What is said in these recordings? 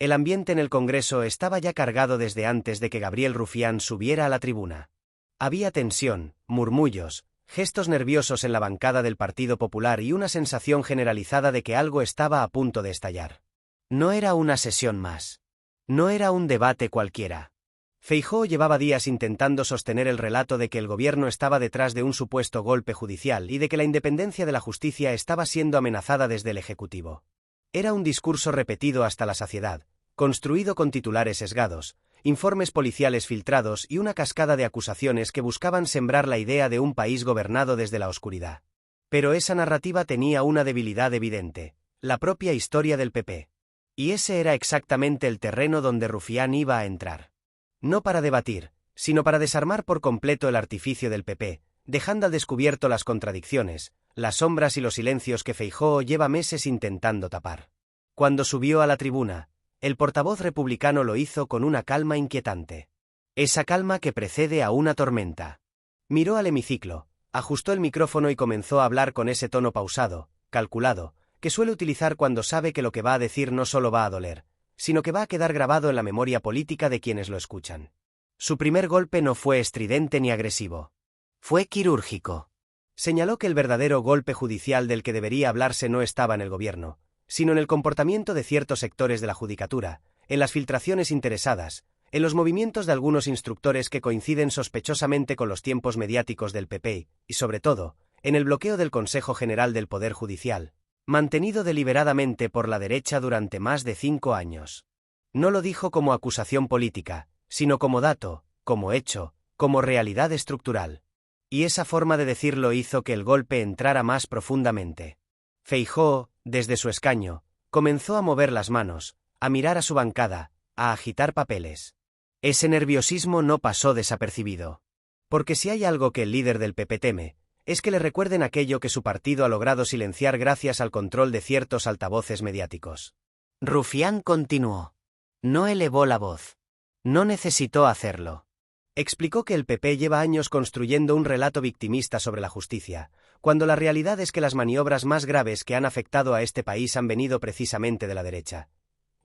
El ambiente en el Congreso estaba ya cargado desde antes de que Gabriel Rufián subiera a la tribuna. Había tensión, murmullos, gestos nerviosos en la bancada del Partido Popular y una sensación generalizada de que algo estaba a punto de estallar. No era una sesión más. No era un debate cualquiera. Feijóo llevaba días intentando sostener el relato de que el gobierno estaba detrás de un supuesto golpe judicial y de que la independencia de la justicia estaba siendo amenazada desde el Ejecutivo. Era un discurso repetido hasta la saciedad, construido con titulares sesgados, informes policiales filtrados y una cascada de acusaciones que buscaban sembrar la idea de un país gobernado desde la oscuridad. Pero esa narrativa tenía una debilidad evidente: la propia historia del PP. Y ese era exactamente el terreno donde Rufián iba a entrar. No para debatir, sino para desarmar por completo el artificio del PP, dejando al descubierto las contradicciones, las sombras y los silencios que Feijóo lleva meses intentando tapar. Cuando subió a la tribuna, el portavoz republicano lo hizo con una calma inquietante. Esa calma que precede a una tormenta. Miró al hemiciclo, ajustó el micrófono y comenzó a hablar con ese tono pausado, calculado, que suele utilizar cuando sabe que lo que va a decir no solo va a doler, sino que va a quedar grabado en la memoria política de quienes lo escuchan. Su primer golpe no fue estridente ni agresivo. Fue quirúrgico. Señaló que el verdadero golpe judicial del que debería hablarse no estaba en el gobierno, sino en el comportamiento de ciertos sectores de la judicatura, en las filtraciones interesadas, en los movimientos de algunos instructores que coinciden sospechosamente con los tiempos mediáticos del PP, y sobre todo, en el bloqueo del Consejo General del Poder Judicial, mantenido deliberadamente por la derecha durante más de 5 años. No lo dijo como acusación política, sino como dato, como hecho, como realidad estructural. Y esa forma de decirlo hizo que el golpe entrara más profundamente. Feijóo, desde su escaño, comenzó a mover las manos, a mirar a su bancada, a agitar papeles. Ese nerviosismo no pasó desapercibido. Porque si hay algo que el líder del PP teme, es que le recuerden aquello que su partido ha logrado silenciar gracias al control de ciertos altavoces mediáticos. Rufián continuó. No elevó la voz. No necesitó hacerlo. Explicó que el PP lleva años construyendo un relato victimista sobre la justicia, cuando la realidad es que las maniobras más graves que han afectado a este país han venido precisamente de la derecha.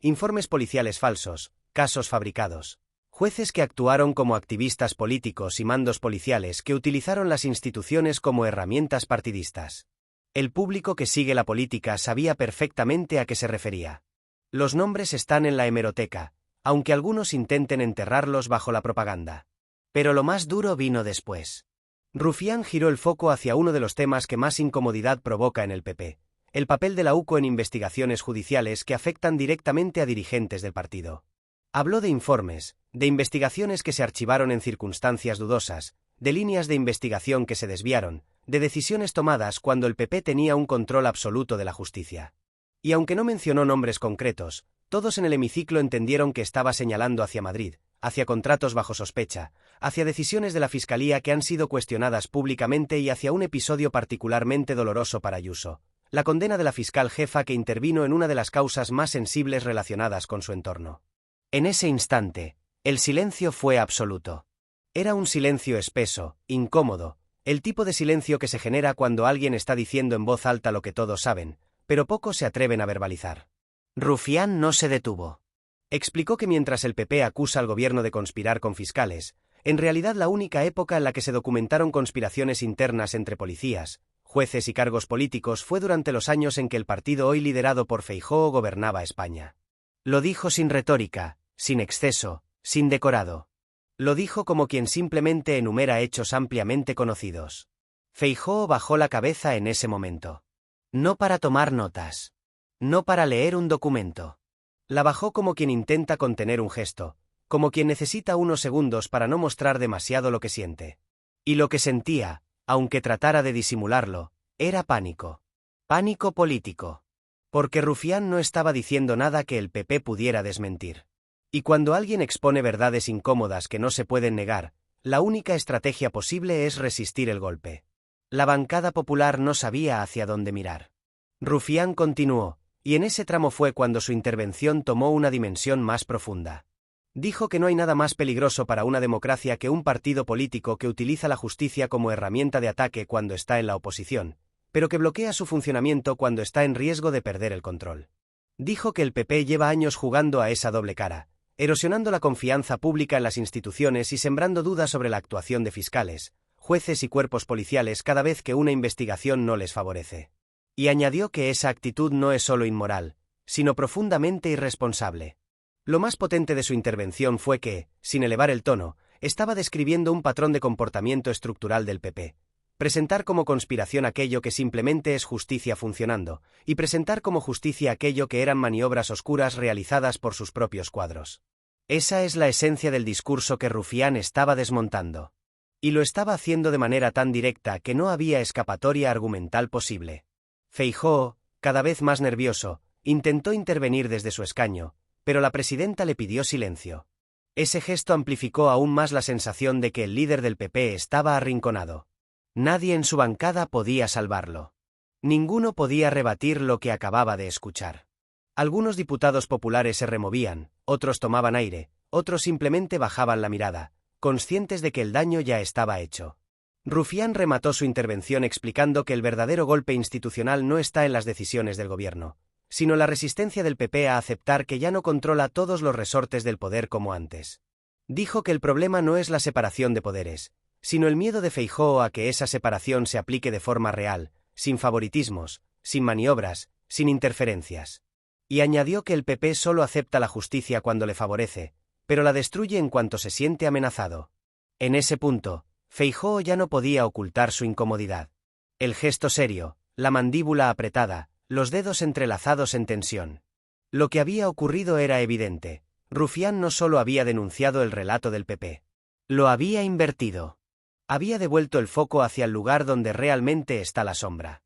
Informes policiales falsos, casos fabricados, jueces que actuaron como activistas políticos y mandos policiales que utilizaron las instituciones como herramientas partidistas. El público que sigue la política sabía perfectamente a qué se refería. Los nombres están en la hemeroteca, aunque algunos intenten enterrarlos bajo la propaganda. Pero lo más duro vino después. Rufián giró el foco hacia uno de los temas que más incomodidad provoca en el PP, el papel de la UCO en investigaciones judiciales que afectan directamente a dirigentes del partido. Habló de informes, de investigaciones que se archivaron en circunstancias dudosas, de líneas de investigación que se desviaron, de decisiones tomadas cuando el PP tenía un control absoluto de la justicia. Y aunque no mencionó nombres concretos, todos en el hemiciclo entendieron que estaba señalando hacia Madrid, hacia contratos bajo sospecha, hacia decisiones de la Fiscalía que han sido cuestionadas públicamente y hacia un episodio particularmente doloroso para Ayuso, la condena de la fiscal jefa que intervino en una de las causas más sensibles relacionadas con su entorno. En ese instante, el silencio fue absoluto. Era un silencio espeso, incómodo, el tipo de silencio que se genera cuando alguien está diciendo en voz alta lo que todos saben, pero pocos se atreven a verbalizar. Rufián no se detuvo. Explicó que mientras el PP acusa al gobierno de conspirar con fiscales, en realidad la única época en la que se documentaron conspiraciones internas entre policías, jueces y cargos políticos fue durante los años en que el partido hoy liderado por Feijóo gobernaba España. Lo dijo sin retórica, sin exceso, sin decorado. Lo dijo como quien simplemente enumera hechos ampliamente conocidos. Feijóo bajó la cabeza en ese momento. No para tomar notas. No para leer un documento. La bajó como quien intenta contener un gesto, como quien necesita unos segundos para no mostrar demasiado lo que siente. Y lo que sentía, aunque tratara de disimularlo, era pánico. Pánico político. Porque Rufián no estaba diciendo nada que el PP pudiera desmentir. Y cuando alguien expone verdades incómodas que no se pueden negar, la única estrategia posible es resistir el golpe. La bancada popular no sabía hacia dónde mirar. Rufián continuó, y en ese tramo fue cuando su intervención tomó una dimensión más profunda. Dijo que no hay nada más peligroso para una democracia que un partido político que utiliza la justicia como herramienta de ataque cuando está en la oposición, pero que bloquea su funcionamiento cuando está en riesgo de perder el control. Dijo que el PP lleva años jugando a esa doble cara, erosionando la confianza pública en las instituciones y sembrando dudas sobre la actuación de fiscales, jueces y cuerpos policiales cada vez que una investigación no les favorece. Y añadió que esa actitud no es solo inmoral, sino profundamente irresponsable. Lo más potente de su intervención fue que, sin elevar el tono, estaba describiendo un patrón de comportamiento estructural del PP. Presentar como conspiración aquello que simplemente es justicia funcionando, y presentar como justicia aquello que eran maniobras oscuras realizadas por sus propios cuadros. Esa es la esencia del discurso que Rufián estaba desmontando. Y lo estaba haciendo de manera tan directa que no había escapatoria argumental posible. Feijóo, cada vez más nervioso, intentó intervenir desde su escaño, pero la presidenta le pidió silencio. Ese gesto amplificó aún más la sensación de que el líder del PP estaba arrinconado. Nadie en su bancada podía salvarlo. Ninguno podía rebatir lo que acababa de escuchar. Algunos diputados populares se removían, otros tomaban aire, otros simplemente bajaban la mirada, conscientes de que el daño ya estaba hecho. Rufián remató su intervención explicando que el verdadero golpe institucional no está en las decisiones del gobierno, sino en la resistencia del PP a aceptar que ya no controla todos los resortes del poder como antes. Dijo que el problema no es la separación de poderes, sino el miedo de Feijóo a que esa separación se aplique de forma real, sin favoritismos, sin maniobras, sin interferencias. Y añadió que el PP solo acepta la justicia cuando le favorece, pero la destruye en cuanto se siente amenazado. En ese punto, Feijóo ya no podía ocultar su incomodidad. El gesto serio, la mandíbula apretada, los dedos entrelazados en tensión. Lo que había ocurrido era evidente. Rufián no solo había denunciado el relato del PP. Lo había invertido. Había devuelto el foco hacia el lugar donde realmente está la sombra.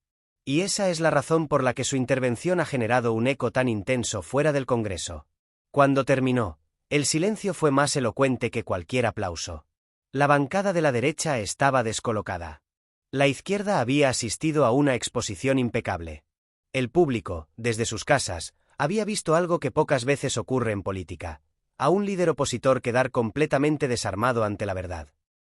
Y esa es la razón por la que su intervención ha generado un eco tan intenso fuera del Congreso. Cuando terminó, el silencio fue más elocuente que cualquier aplauso. La bancada de la derecha estaba descolocada. La izquierda había asistido a una exposición impecable. El público, desde sus casas, había visto algo que pocas veces ocurre en política: a un líder opositor quedar completamente desarmado ante la verdad.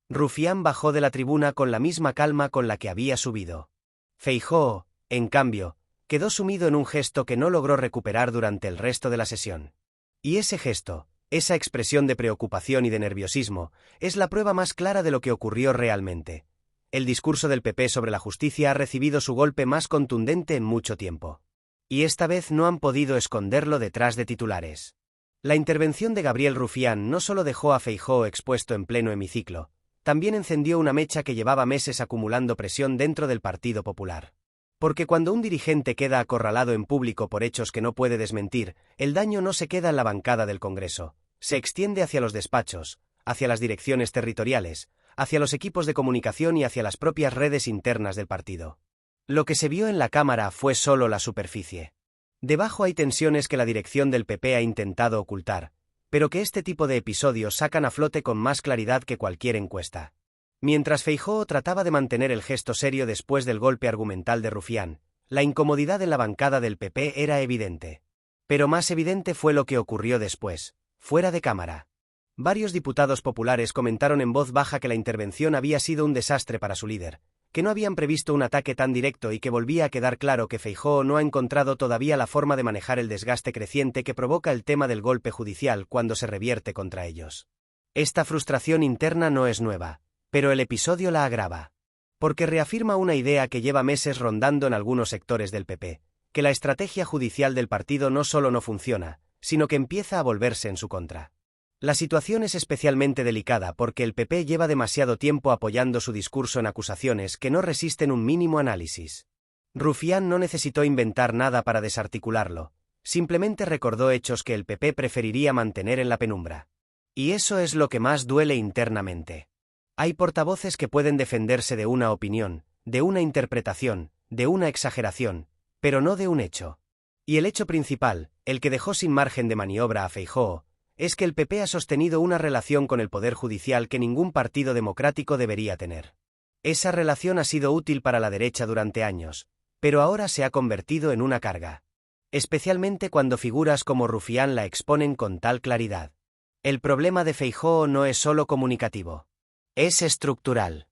Rufián bajó de la tribuna con la misma calma con la que había subido. Feijóo, en cambio, quedó sumido en un gesto que no logró recuperar durante el resto de la sesión. Y ese gesto, esa expresión de preocupación y de nerviosismo, es la prueba más clara de lo que ocurrió realmente. El discurso del PP sobre la justicia ha recibido su golpe más contundente en mucho tiempo. Y esta vez no han podido esconderlo detrás de titulares. La intervención de Gabriel Rufián no solo dejó a Feijóo expuesto en pleno hemiciclo, también encendió una mecha que llevaba meses acumulando presión dentro del Partido Popular. Porque cuando un dirigente queda acorralado en público por hechos que no puede desmentir, el daño no se queda en la bancada del Congreso, se extiende hacia los despachos, hacia las direcciones territoriales, hacia los equipos de comunicación y hacia las propias redes internas del partido. Lo que se vio en la Cámara fue solo la superficie. Debajo hay tensiones que la dirección del PP ha intentado ocultar, pero que este tipo de episodios sacan a flote con más claridad que cualquier encuesta. Mientras Feijóo trataba de mantener el gesto serio después del golpe argumental de Rufián, la incomodidad en la bancada del PP era evidente. Pero más evidente fue lo que ocurrió después, fuera de Cámara. Varios diputados populares comentaron en voz baja que la intervención había sido un desastre para su líder, que no habían previsto un ataque tan directo y que volvía a quedar claro que Feijóo no ha encontrado todavía la forma de manejar el desgaste creciente que provoca el tema del golpe judicial cuando se revierte contra ellos. Esta frustración interna no es nueva, pero el episodio la agrava. Porque reafirma una idea que lleva meses rondando en algunos sectores del PP, que la estrategia judicial del partido no solo no funciona, sino que empieza a volverse en su contra. La situación es especialmente delicada porque el PP lleva demasiado tiempo apoyando su discurso en acusaciones que no resisten un mínimo análisis. Rufián no necesitó inventar nada para desarticularlo, simplemente recordó hechos que el PP preferiría mantener en la penumbra. Y eso es lo que más duele internamente. Hay portavoces que pueden defenderse de una opinión, de una interpretación, de una exageración, pero no de un hecho. Y el hecho principal, el que dejó sin margen de maniobra a Feijóo, es que el PP ha sostenido una relación con el Poder Judicial que ningún partido democrático debería tener. Esa relación ha sido útil para la derecha durante años, pero ahora se ha convertido en una carga. Especialmente cuando figuras como Rufián la exponen con tal claridad. El problema de Feijóo no es solo comunicativo. Es estructural.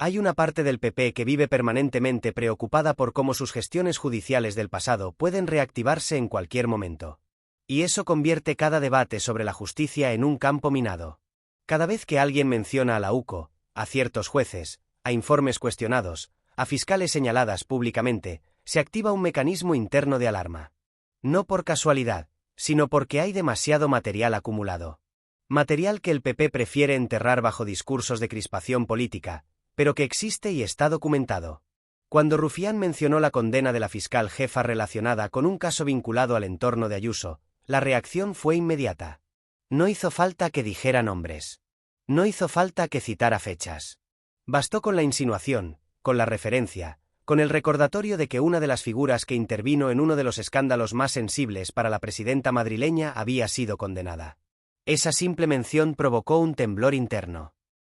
Hay una parte del PP que vive permanentemente preocupada por cómo sus gestiones judiciales del pasado pueden reactivarse en cualquier momento. Y eso convierte cada debate sobre la justicia en un campo minado. Cada vez que alguien menciona a la UCO, a ciertos jueces, a informes cuestionados, a fiscales señaladas públicamente, se activa un mecanismo interno de alarma. No por casualidad, sino porque hay demasiado material acumulado. Material que el PP prefiere enterrar bajo discursos de crispación política, pero que existe y está documentado. Cuando Rufián mencionó la condena de la fiscal jefa relacionada con un caso vinculado al entorno de Ayuso, la reacción fue inmediata. No hizo falta que dijera nombres. No hizo falta que citara fechas. Bastó con la insinuación, con la referencia, con el recordatorio de que una de las figuras que intervino en uno de los escándalos más sensibles para la presidenta madrileña había sido condenada. Esa simple mención provocó un temblor interno.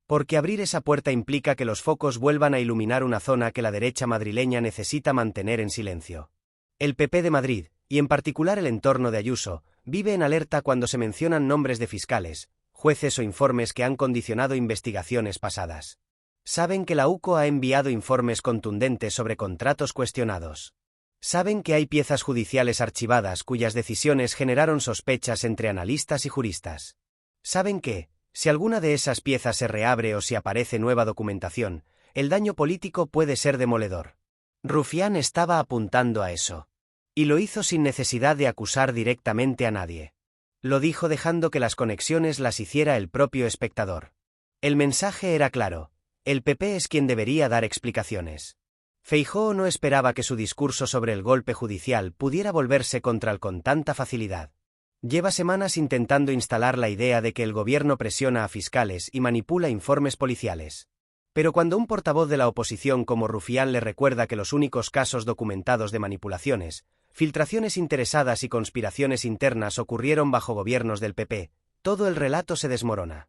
Porque abrir esa puerta implica que los focos vuelvan a iluminar una zona que la derecha madrileña necesita mantener en silencio. El PP de Madrid, y en particular el entorno de Ayuso, vive en alerta cuando se mencionan nombres de fiscales, jueces o informes que han condicionado investigaciones pasadas. Saben que la UCO ha enviado informes contundentes sobre contratos cuestionados. Saben que hay piezas judiciales archivadas cuyas decisiones generaron sospechas entre analistas y juristas. Saben que, si alguna de esas piezas se reabre o si aparece nueva documentación, el daño político puede ser demoledor. Rufián estaba apuntando a eso. Y lo hizo sin necesidad de acusar directamente a nadie. Lo dijo dejando que las conexiones las hiciera el propio espectador. El mensaje era claro: el PP es quien debería dar explicaciones. Feijóo no esperaba que su discurso sobre el golpe judicial pudiera volverse contra él con tanta facilidad. Lleva semanas intentando instalar la idea de que el gobierno presiona a fiscales y manipula informes policiales. Pero cuando un portavoz de la oposición como Rufián le recuerda que los únicos casos documentados de manipulaciones, filtraciones interesadas y conspiraciones internas ocurrieron bajo gobiernos del PP, todo el relato se desmorona.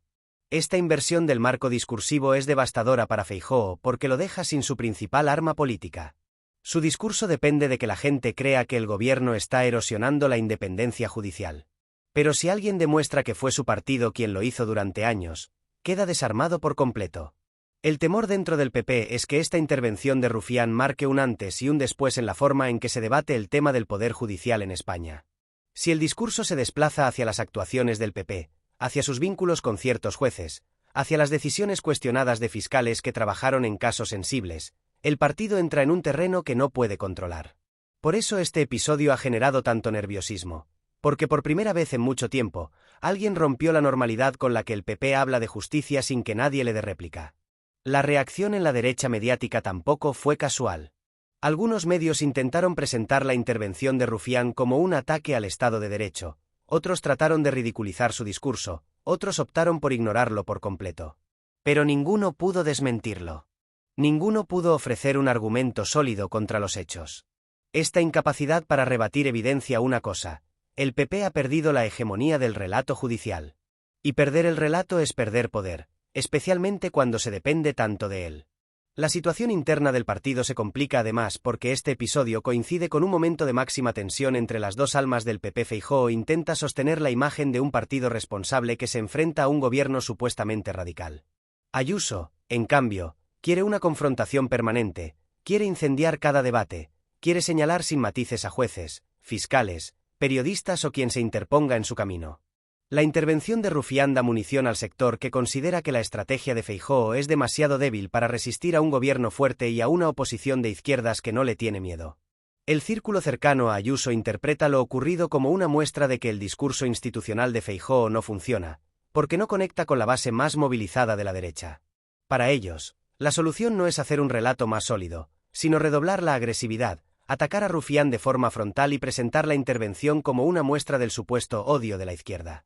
Esta inversión del marco discursivo es devastadora para Feijóo porque lo deja sin su principal arma política. Su discurso depende de que la gente crea que el gobierno está erosionando la independencia judicial. Pero si alguien demuestra que fue su partido quien lo hizo durante años, queda desarmado por completo. El temor dentro del PP es que esta intervención de Rufián marque un antes y un después en la forma en que se debate el tema del poder judicial en España. Si el discurso se desplaza hacia las actuaciones del PP, hacia sus vínculos con ciertos jueces, hacia las decisiones cuestionadas de fiscales que trabajaron en casos sensibles, el partido entra en un terreno que no puede controlar. Por eso este episodio ha generado tanto nerviosismo, porque por primera vez en mucho tiempo, alguien rompió la normalidad con la que el PP habla de justicia sin que nadie le dé réplica. La reacción en la derecha mediática tampoco fue casual. Algunos medios intentaron presentar la intervención de Rufián como un ataque al Estado de Derecho, otros trataron de ridiculizar su discurso, otros optaron por ignorarlo por completo. Pero ninguno pudo desmentirlo. Ninguno pudo ofrecer un argumento sólido contra los hechos. Esta incapacidad para rebatir evidencia una cosa: el PP ha perdido la hegemonía del relato judicial. Y perder el relato es perder poder, especialmente cuando se depende tanto de él. La situación interna del partido se complica además porque este episodio coincide con un momento de máxima tensión entre las dos almas del PP. Feijóo intenta sostener la imagen de un partido responsable que se enfrenta a un gobierno supuestamente radical. Ayuso, en cambio, quiere una confrontación permanente, quiere incendiar cada debate, quiere señalar sin matices a jueces, fiscales, periodistas o quien se interponga en su camino. La intervención de Rufián da munición al sector que considera que la estrategia de Feijóo es demasiado débil para resistir a un gobierno fuerte y a una oposición de izquierdas que no le tiene miedo. El círculo cercano a Ayuso interpreta lo ocurrido como una muestra de que el discurso institucional de Feijóo no funciona, porque no conecta con la base más movilizada de la derecha. Para ellos, la solución no es hacer un relato más sólido, sino redoblar la agresividad, atacar a Rufián de forma frontal y presentar la intervención como una muestra del supuesto odio de la izquierda.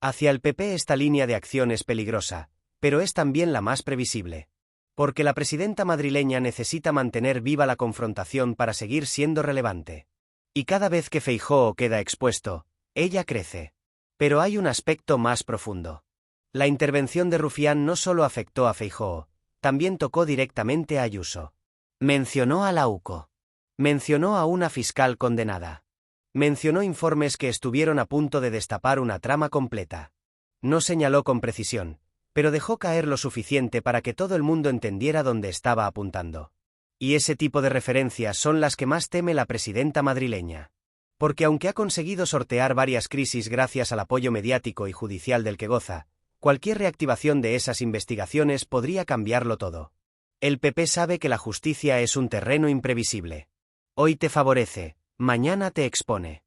Hacia el PP esta línea de acción es peligrosa, pero es también la más previsible. Porque la presidenta madrileña necesita mantener viva la confrontación para seguir siendo relevante. Y cada vez que Feijóo queda expuesto, ella crece. Pero hay un aspecto más profundo. La intervención de Rufián no solo afectó a Feijóo, también tocó directamente a Ayuso. Mencionó a la UCO. Mencionó a una fiscal condenada. Mencionó informes que estuvieron a punto de destapar una trama completa. No señaló con precisión, pero dejó caer lo suficiente para que todo el mundo entendiera dónde estaba apuntando. Y ese tipo de referencias son las que más teme la presidenta madrileña. Porque aunque ha conseguido sortear varias crisis gracias al apoyo mediático y judicial del que goza, cualquier reactivación de esas investigaciones podría cambiarlo todo. El PP sabe que la justicia es un terreno imprevisible. Hoy te favorece, mañana te expone.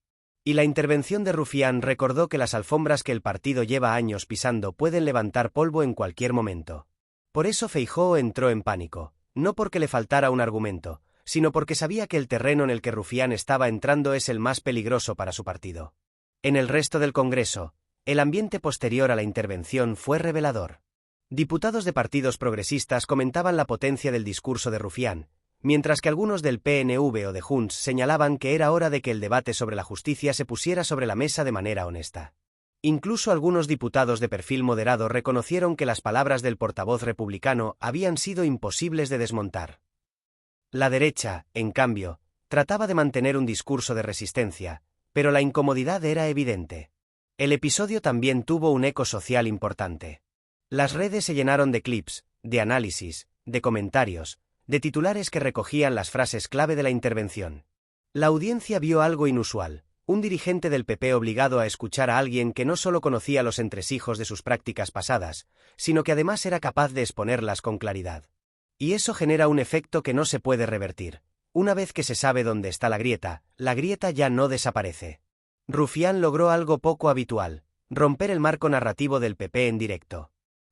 Y la intervención de Rufián recordó que las alfombras que el partido lleva años pisando pueden levantar polvo en cualquier momento. Por eso Feijóo entró en pánico, no porque le faltara un argumento, sino porque sabía que el terreno en el que Rufián estaba entrando es el más peligroso para su partido. En el resto del Congreso, el ambiente posterior a la intervención fue revelador. Diputados de partidos progresistas comentaban la potencia del discurso de Rufián, mientras que algunos del PNV o de Junts señalaban que era hora de que el debate sobre la justicia se pusiera sobre la mesa de manera honesta. Incluso algunos diputados de perfil moderado reconocieron que las palabras del portavoz republicano habían sido imposibles de desmontar. La derecha, en cambio, trataba de mantener un discurso de resistencia, pero la incomodidad era evidente. El episodio también tuvo un eco social importante. Las redes se llenaron de clips, de análisis, de comentarios, de titulares que recogían las frases clave de la intervención. La audiencia vio algo inusual, un dirigente del PP obligado a escuchar a alguien que no solo conocía los entresijos de sus prácticas pasadas, sino que además era capaz de exponerlas con claridad. Y eso genera un efecto que no se puede revertir. Una vez que se sabe dónde está la grieta ya no desaparece. Rufián logró algo poco habitual, romper el marco narrativo del PP en directo.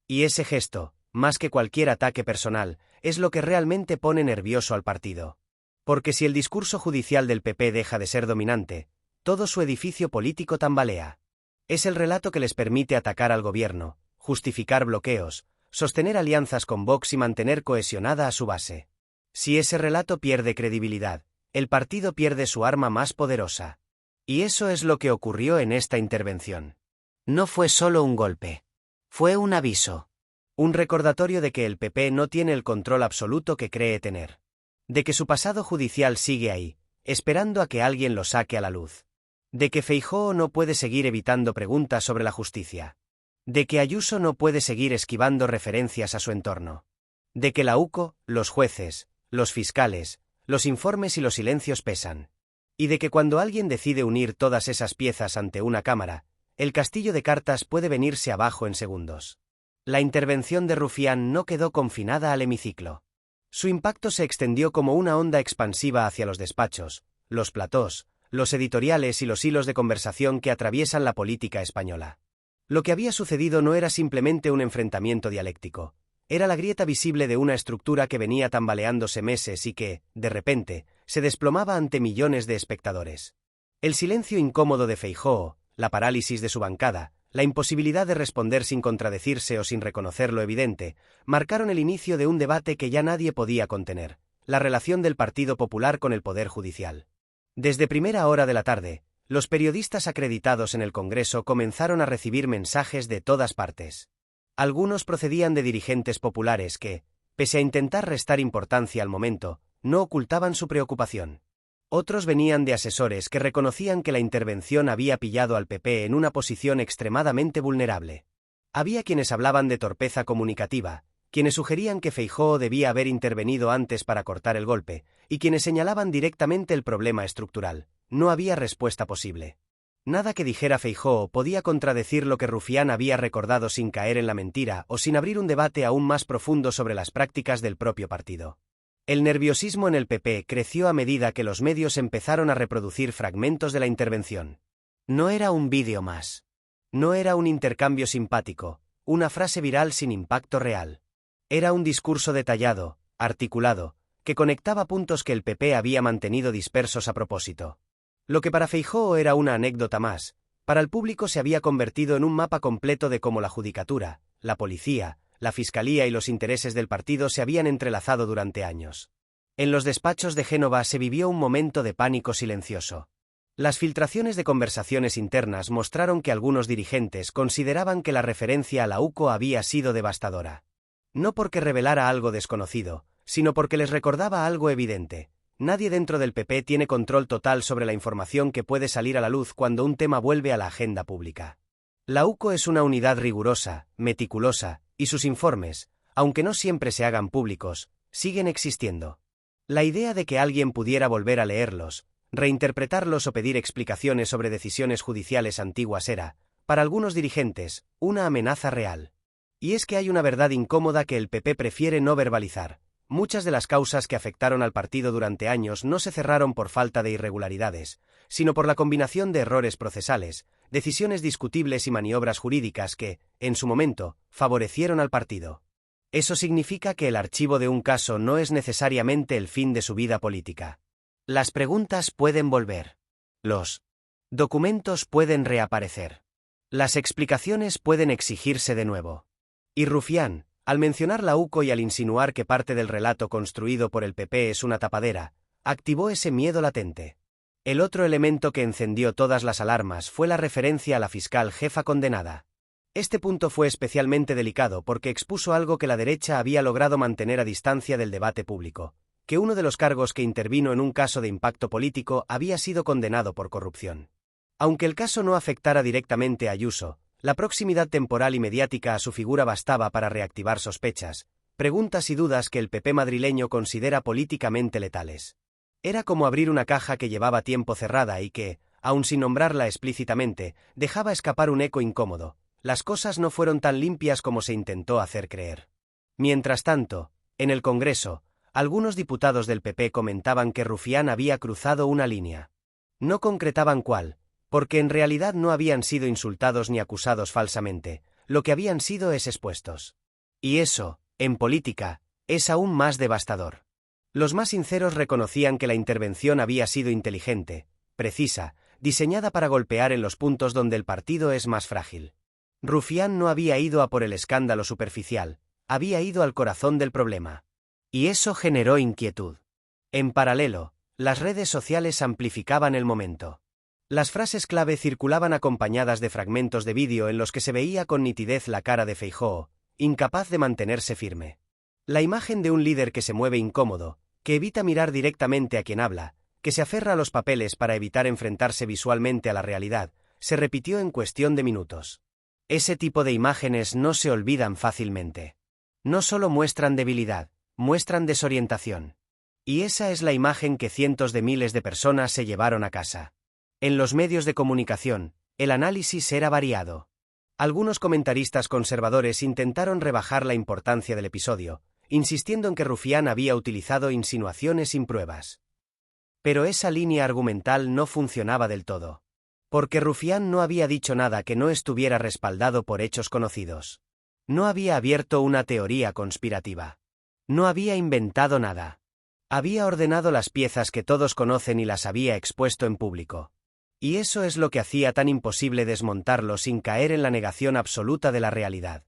Y ese gesto, más que cualquier ataque personal, es lo que realmente pone nervioso al partido. Porque si el discurso judicial del PP deja de ser dominante, todo su edificio político tambalea. Es el relato que les permite atacar al gobierno, justificar bloqueos, sostener alianzas con Vox y mantener cohesionada a su base. Si ese relato pierde credibilidad, el partido pierde su arma más poderosa. Y eso es lo que ocurrió en esta intervención. No fue solo un golpe. Fue un aviso. Un recordatorio de que el PP no tiene el control absoluto que cree tener. De que su pasado judicial sigue ahí, esperando a que alguien lo saque a la luz. De que Feijóo no puede seguir evitando preguntas sobre la justicia. De que Ayuso no puede seguir esquivando referencias a su entorno. De que la UCO, los jueces, los fiscales, los informes y los silencios pesan. Y de que cuando alguien decide unir todas esas piezas ante una cámara, el castillo de cartas puede venirse abajo en segundos. La intervención de Rufián no quedó confinada al hemiciclo. Su impacto se extendió como una onda expansiva hacia los despachos, los platós, los editoriales y los hilos de conversación que atraviesan la política española. Lo que había sucedido no era simplemente un enfrentamiento dialéctico, era la grieta visible de una estructura que venía tambaleándose meses y que, de repente, se desplomaba ante millones de espectadores. El silencio incómodo de Feijóo, la parálisis de su bancada, la imposibilidad de responder sin contradecirse o sin reconocer lo evidente, marcaron el inicio de un debate que ya nadie podía contener, la relación del Partido Popular con el Poder Judicial. Desde primera hora de la tarde, los periodistas acreditados en el Congreso comenzaron a recibir mensajes de todas partes. Algunos procedían de dirigentes populares que, pese a intentar restar importancia al momento, no ocultaban su preocupación. Otros venían de asesores que reconocían que la intervención había pillado al PP en una posición extremadamente vulnerable. Había quienes hablaban de torpeza comunicativa, quienes sugerían que Feijóo debía haber intervenido antes para cortar el golpe, y quienes señalaban directamente el problema estructural. No había respuesta posible. Nada que dijera Feijóo podía contradecir lo que Rufián había recordado sin caer en la mentira o sin abrir un debate aún más profundo sobre las prácticas del propio partido. El nerviosismo en el PP creció a medida que los medios empezaron a reproducir fragmentos de la intervención. No era un vídeo más. No era un intercambio simpático, una frase viral sin impacto real. Era un discurso detallado, articulado, que conectaba puntos que el PP había mantenido dispersos a propósito. Lo que para Feijóo era una anécdota más, para el público se había convertido en un mapa completo de cómo la judicatura, la policía, la fiscalía y los intereses del partido se habían entrelazado durante años. En los despachos de Génova se vivió un momento de pánico silencioso. Las filtraciones de conversaciones internas mostraron que algunos dirigentes consideraban que la referencia a la UCO había sido devastadora. No porque revelara algo desconocido, sino porque les recordaba algo evidente. Nadie dentro del PP tiene control total sobre la información que puede salir a la luz cuando un tema vuelve a la agenda pública. La UCO es una unidad rigurosa, meticulosa, Y sus informes, aunque no siempre se hagan públicos, siguen existiendo. La idea de que alguien pudiera volver a leerlos, reinterpretarlos o pedir explicaciones sobre decisiones judiciales antiguas era, para algunos dirigentes, una amenaza real. Y es que hay una verdad incómoda que el PP prefiere no verbalizar. Muchas de las causas que afectaron al partido durante años no se cerraron por falta de irregularidades, sino por la combinación de errores procesales, decisiones discutibles y maniobras jurídicas que, en su momento, favorecieron al partido. Eso significa que el archivo de un caso no es necesariamente el fin de su vida política. Las preguntas pueden volver. Los documentos pueden reaparecer. Las explicaciones pueden exigirse de nuevo. Y Rufián, al mencionar la UCO y al insinuar que parte del relato construido por el PP es una tapadera, activó ese miedo latente. El otro elemento que encendió todas las alarmas fue la referencia a la fiscal jefa condenada. Este punto fue especialmente delicado porque expuso algo que la derecha había logrado mantener a distancia del debate público, que uno de los cargos que intervino en un caso de impacto político había sido condenado por corrupción. Aunque el caso no afectara directamente a Ayuso, la proximidad temporal y mediática a su figura bastaba para reactivar sospechas, preguntas y dudas que el PP madrileño considera políticamente letales. Era como abrir una caja que llevaba tiempo cerrada y que, aun sin nombrarla explícitamente, dejaba escapar un eco incómodo. Las cosas no fueron tan limpias como se intentó hacer creer. Mientras tanto, en el Congreso, algunos diputados del PP comentaban que Rufián había cruzado una línea. No concretaban cuál, porque en realidad no habían sido insultados ni acusados falsamente, lo que habían sido es expuestos. Y eso, en política, es aún más devastador. Los más sinceros reconocían que la intervención había sido inteligente, precisa, diseñada para golpear en los puntos donde el partido es más frágil. Rufián no había ido a por el escándalo superficial, había ido al corazón del problema. Y eso generó inquietud. En paralelo, las redes sociales amplificaban el momento. Las frases clave circulaban acompañadas de fragmentos de vídeo en los que se veía con nitidez la cara de Feijóo, incapaz de mantenerse firme. La imagen de un líder que se mueve incómodo, que evita mirar directamente a quien habla, que se aferra a los papeles para evitar enfrentarse visualmente a la realidad, se repitió en cuestión de minutos. Ese tipo de imágenes no se olvidan fácilmente. No solo muestran debilidad, muestran desorientación. Y esa es la imagen que cientos de miles de personas se llevaron a casa. En los medios de comunicación, el análisis era variado. Algunos comentaristas conservadores intentaron rebajar la importancia del episodio, insistiendo en que Rufián había utilizado insinuaciones sin pruebas. Pero esa línea argumental no funcionaba del todo. Porque Rufián no había dicho nada que no estuviera respaldado por hechos conocidos. No había abierto una teoría conspirativa. No había inventado nada. Había ordenado las piezas que todos conocen y las había expuesto en público. Y eso es lo que hacía tan imposible desmontarlo sin caer en la negación absoluta de la realidad.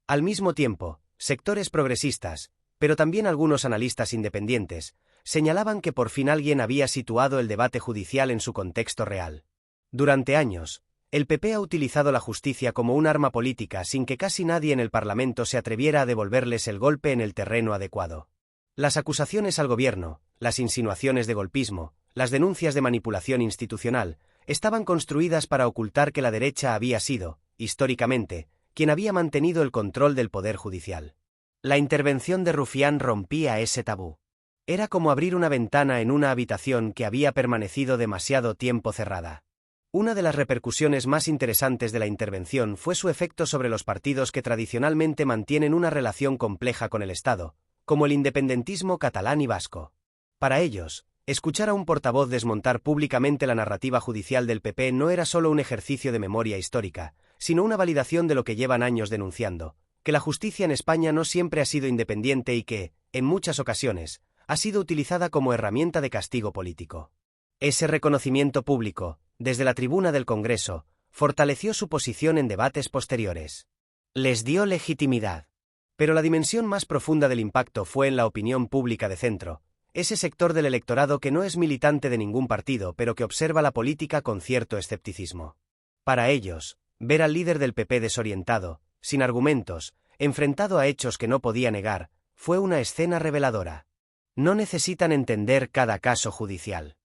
Al mismo tiempo, sectores progresistas, pero también algunos analistas independientes, señalaban que por fin alguien había situado el debate judicial en su contexto real. Durante años, el PP ha utilizado la justicia como un arma política sin que casi nadie en el Parlamento se atreviera a devolverles el golpe en el terreno adecuado. Las acusaciones al gobierno, las insinuaciones de golpismo, las denuncias de manipulación institucional, estaban construidas para ocultar que la derecha había sido, históricamente, quien había mantenido el control del poder judicial. La intervención de Rufián rompía ese tabú. Era como abrir una ventana en una habitación que había permanecido demasiado tiempo cerrada. Una de las repercusiones más interesantes de la intervención fue su efecto sobre los partidos que tradicionalmente mantienen una relación compleja con el Estado, como el independentismo catalán y vasco. Para ellos, escuchar a un portavoz desmontar públicamente la narrativa judicial del PP no era solo un ejercicio de memoria histórica, sino una validación de lo que llevan años denunciando, que la justicia en España no siempre ha sido independiente y que, en muchas ocasiones, ha sido utilizada como herramienta de castigo político. Ese reconocimiento público, desde la tribuna del Congreso, fortaleció su posición en debates posteriores. Les dio legitimidad. Pero la dimensión más profunda del impacto fue en la opinión pública de centro, ese sector del electorado que no es militante de ningún partido pero que observa la política con cierto escepticismo. Para ellos, ver al líder del PP desorientado, sin argumentos, enfrentado a hechos que no podía negar, fue una escena reveladora. No necesitan entender cada caso judicial.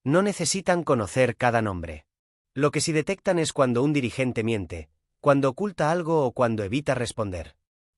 No necesitan conocer cada nombre. Lo que sí detectan es cuando un dirigente miente, cuando oculta algo o cuando evita responder.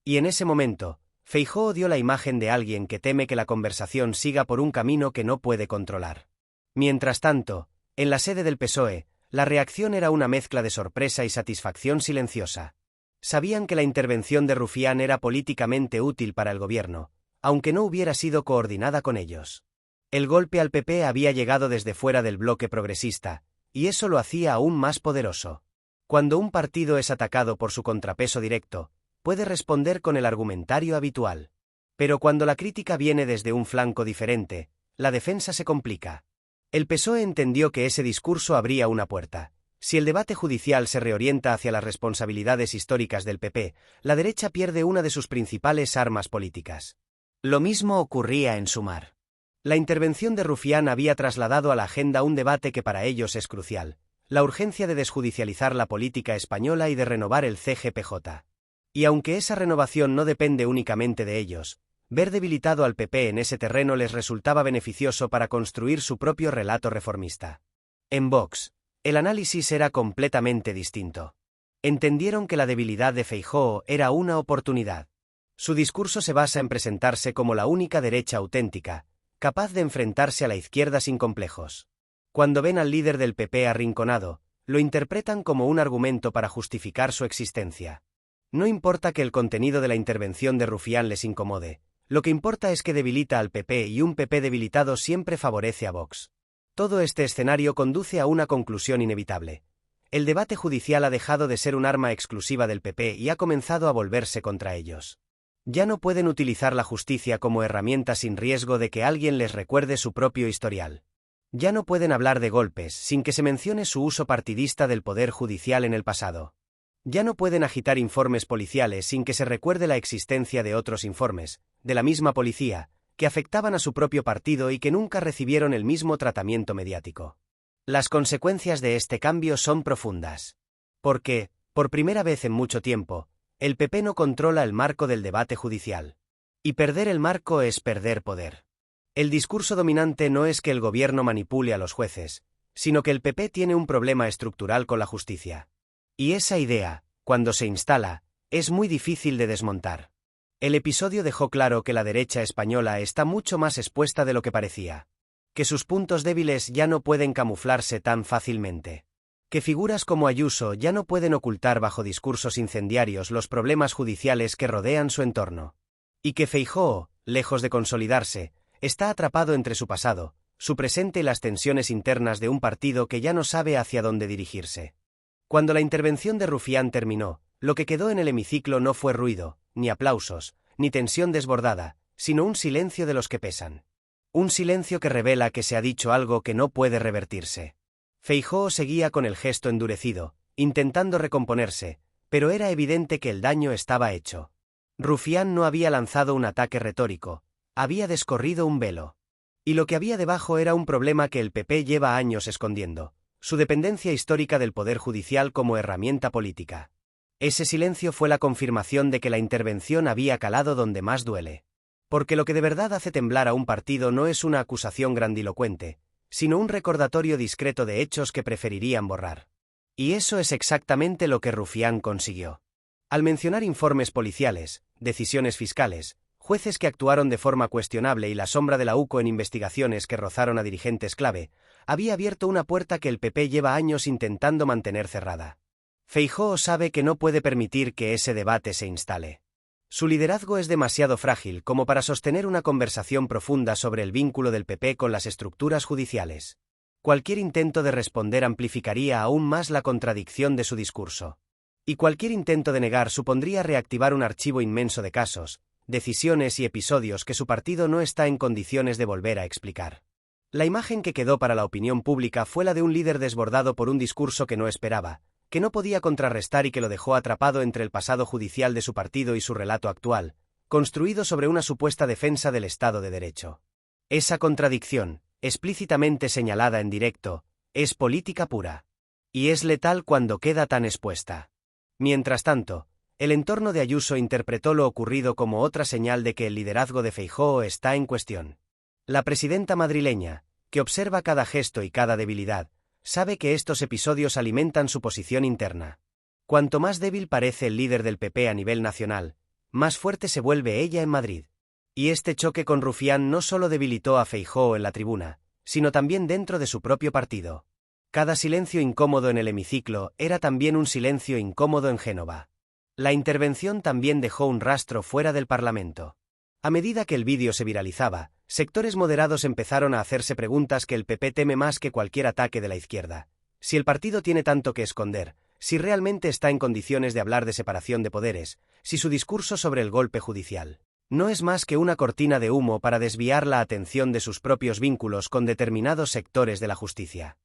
Y en ese momento, Feijóo dio la imagen de alguien que teme que la conversación siga por un camino que no puede controlar. Mientras tanto, en la sede del PSOE, la reacción era una mezcla de sorpresa y satisfacción silenciosa. Sabían que la intervención de Rufián era políticamente útil para el gobierno, aunque no hubiera sido coordinada con ellos. El golpe al PP había llegado desde fuera del bloque progresista, y eso lo hacía aún más poderoso. Cuando un partido es atacado por su contrapeso directo, puede responder con el argumentario habitual. Pero cuando la crítica viene desde un flanco diferente, la defensa se complica. El PSOE entendió que ese discurso abría una puerta. Si el debate judicial se reorienta hacia las responsabilidades históricas del PP, la derecha pierde una de sus principales armas políticas. Lo mismo ocurría en Sumar. La intervención de Rufián había trasladado a la agenda un debate que para ellos es crucial: la urgencia de desjudicializar la política española y de renovar el CGPJ. Y aunque esa renovación no depende únicamente de ellos, ver debilitado al PP en ese terreno les resultaba beneficioso para construir su propio relato reformista. En Vox, el análisis era completamente distinto. Entendieron que la debilidad de Feijóo era una oportunidad. Su discurso se basa en presentarse como la única derecha auténtica, capaz de enfrentarse a la izquierda sin complejos. Cuando ven al líder del PP arrinconado, lo interpretan como un argumento para justificar su existencia. No importa que el contenido de la intervención de Rufián les incomode, lo que importa es que debilita al PP, y un PP debilitado siempre favorece a Vox. Todo este escenario conduce a una conclusión inevitable. El debate judicial ha dejado de ser un arma exclusiva del PP y ha comenzado a volverse contra ellos. Ya no pueden utilizar la justicia como herramienta sin riesgo de que alguien les recuerde su propio historial. Ya no pueden hablar de golpes sin que se mencione su uso partidista del poder judicial en el pasado. Ya no pueden agitar informes policiales sin que se recuerde la existencia de otros informes, de la misma policía, que afectaban a su propio partido y que nunca recibieron el mismo tratamiento mediático. Las consecuencias de este cambio son profundas. Porque, por primera vez en mucho tiempo, el PP no controla el marco del debate judicial. Y perder el marco es perder poder. El discurso dominante no es que el gobierno manipule a los jueces, sino que el PP tiene un problema estructural con la justicia. Y esa idea, cuando se instala, es muy difícil de desmontar. El episodio dejó claro que la derecha española está mucho más expuesta de lo que parecía. Que sus puntos débiles ya no pueden camuflarse tan fácilmente. Que figuras como Ayuso ya no pueden ocultar bajo discursos incendiarios los problemas judiciales que rodean su entorno. Y que Feijóo, lejos de consolidarse, está atrapado entre su pasado, su presente y las tensiones internas de un partido que ya no sabe hacia dónde dirigirse. Cuando la intervención de Rufián terminó, lo que quedó en el hemiciclo no fue ruido, ni aplausos, ni tensión desbordada, sino un silencio de los que pesan. Un silencio que revela que se ha dicho algo que no puede revertirse. Feijóo seguía con el gesto endurecido, intentando recomponerse, pero era evidente que el daño estaba hecho. Rufián no había lanzado un ataque retórico, había descorrido un velo. Y lo que había debajo era un problema que el PP lleva años escondiendo: su dependencia histórica del poder judicial como herramienta política. Ese silencio fue la confirmación de que la intervención había calado donde más duele. Porque lo que de verdad hace temblar a un partido no es una acusación grandilocuente, sino un recordatorio discreto de hechos que preferirían borrar. Y eso es exactamente lo que Rufián consiguió. Al mencionar informes policiales, decisiones fiscales, jueces que actuaron de forma cuestionable y la sombra de la UCO en investigaciones que rozaron a dirigentes clave, había abierto una puerta que el PP lleva años intentando mantener cerrada. Feijóo sabe que no puede permitir que ese debate se instale. Su liderazgo es demasiado frágil como para sostener una conversación profunda sobre el vínculo del PP con las estructuras judiciales. Cualquier intento de responder amplificaría aún más la contradicción de su discurso. Y cualquier intento de negar supondría reactivar un archivo inmenso de casos, decisiones y episodios que su partido no está en condiciones de volver a explicar. La imagen que quedó para la opinión pública fue la de un líder desbordado por un discurso que no esperaba, que no podía contrarrestar y que lo dejó atrapado entre el pasado judicial de su partido y su relato actual, construido sobre una supuesta defensa del Estado de Derecho. Esa contradicción, explícitamente señalada en directo, es política pura. Y es letal cuando queda tan expuesta. Mientras tanto, el entorno de Ayuso interpretó lo ocurrido como otra señal de que el liderazgo de Feijóo está en cuestión. La presidenta madrileña, que observa cada gesto y cada debilidad, sabe que estos episodios alimentan su posición interna. Cuanto más débil parece el líder del PP a nivel nacional, más fuerte se vuelve ella en Madrid. Y este choque con Rufián no solo debilitó a Feijóo en la tribuna, sino también dentro de su propio partido. Cada silencio incómodo en el hemiciclo era también un silencio incómodo en Génova. La intervención también dejó un rastro fuera del Parlamento. A medida que el vídeo se viralizaba, sectores moderados empezaron a hacerse preguntas que el PP teme más que cualquier ataque de la izquierda. Si el partido tiene tanto que esconder, si realmente está en condiciones de hablar de separación de poderes, si su discurso sobre el golpe judicial no es más que una cortina de humo para desviar la atención de sus propios vínculos con determinados sectores de la justicia.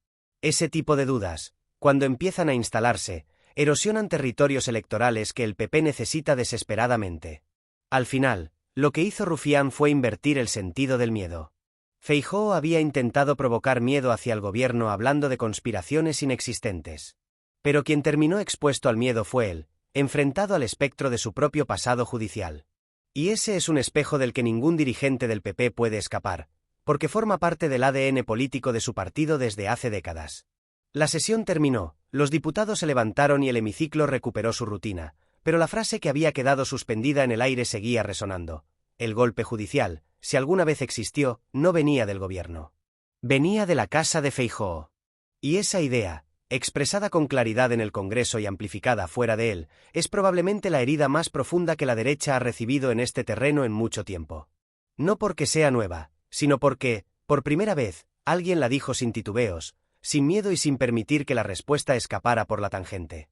Ese tipo de dudas, cuando empiezan a instalarse, erosionan territorios electorales que el PP necesita desesperadamente. Al final, lo que hizo Rufián fue invertir el sentido del miedo. Feijóo había intentado provocar miedo hacia el gobierno hablando de conspiraciones inexistentes. Pero quien terminó expuesto al miedo fue él, enfrentado al espectro de su propio pasado judicial. Y ese es un espejo del que ningún dirigente del PP puede escapar, porque forma parte del ADN político de su partido desde hace décadas. La sesión terminó, los diputados se levantaron y el hemiciclo recuperó su rutina, pero la frase que había quedado suspendida en el aire seguía resonando. El golpe judicial, si alguna vez existió, no venía del gobierno. Venía de la casa de Feijóo. Y esa idea, expresada con claridad en el Congreso y amplificada fuera de él, es probablemente la herida más profunda que la derecha ha recibido en este terreno en mucho tiempo. No porque sea nueva, sino porque, por primera vez, alguien la dijo sin titubeos, sin miedo y sin permitir que la respuesta escapara por la tangente.